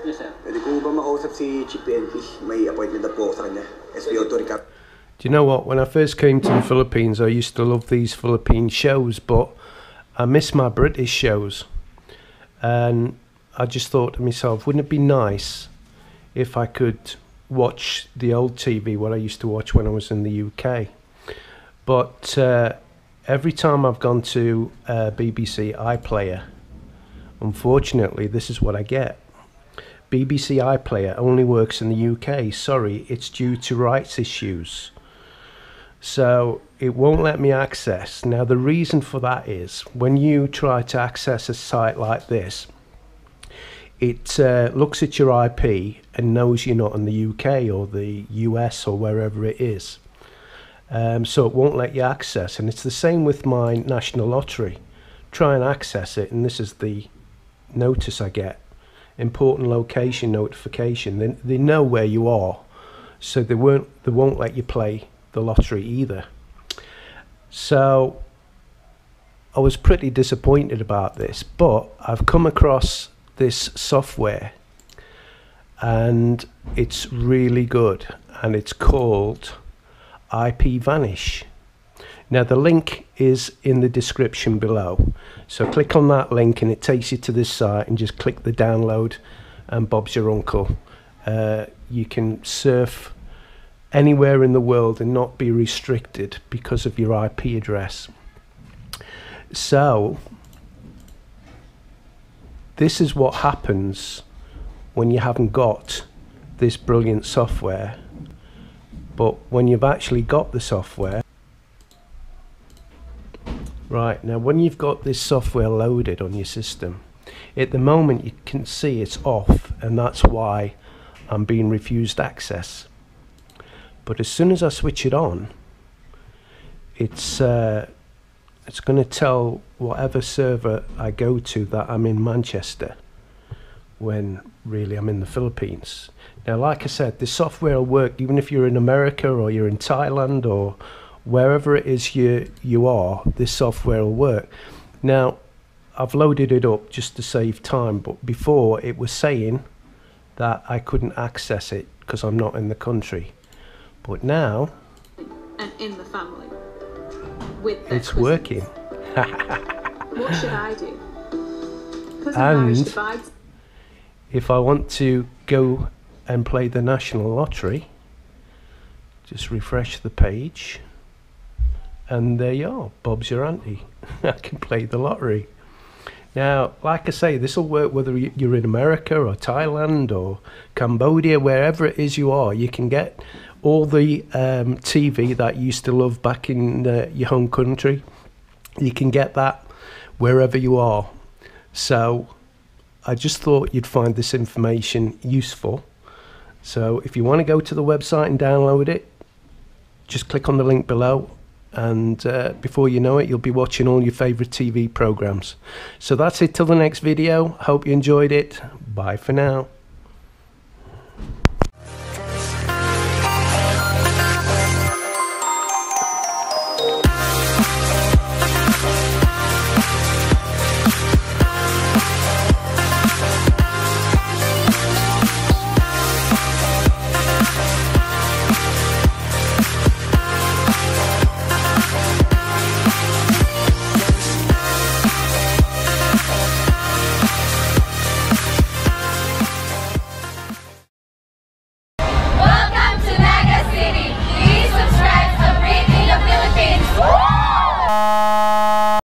Yes, sir. Pwede ko ba makausap si Chief PNP? May appointment na po sa kanya. SPO to recap. Do you know what? When I first came to the Philippines, I used to love these Philippine shows, but I miss my British shows. And I just thought to myself, wouldn't it be nice if I could watch the old TV, what I used to watch when I was in the UK? But every time I've gone to BBC iPlayer, unfortunately, this is what I get. BBC iPlayer only works in the UK. Sorry, it's due to rights issues. So it won't let me access. Now the reason for that is when you try to access a site like this, it looks at your IP and knows you're not in the UK or the US or wherever it is. So it won't let you access. And it's the same with my National Lottery. Try and access it, and this is the notice I get. Important location notification. They know where you are, so they won't let you play the lottery either. So I was pretty disappointed about this, but I've come across this software and it's really good, and it's called IP Vanish. Now the link is in the description below, so click on that link and it takes you to this site, and just click the download and Bob's your uncle. You can surf anywhere in the world and not be restricted because of your IP address. So this is what happens when you haven't got this brilliant software. But when you've actually got the software, right, now when you've got this software loaded on your system, at the moment you can see it's off, and that's why I'm being refused access. But as soon as I switch it on, it's going to tell whatever server I go to that I'm in Manchester, when really I'm in the Philippines. Now, like I said, this software will work even if you're in America or you're in Thailand or wherever it is you are. This software will work. Now, I've loaded it up just to save time, but before it was saying that I couldn't access it because I'm not in the country. But now, and in the family, with it's working. What should I do? And if I want to go and play the National Lottery, just refresh the page, and there you are, Bob's your auntie. I can play the lottery. Now, like I say, this will work whether you're in America or Thailand or Cambodia, wherever it is you are. You can get all the TV that you used to love back in your home country. You can get that wherever you are. So I just thought you'd find this information useful. So if you want to go to the website and download it, just click on the link below, and before you know it, you'll be watching all your favorite TV programs. So that's it till the next video. Hope you enjoyed it. Bye for now.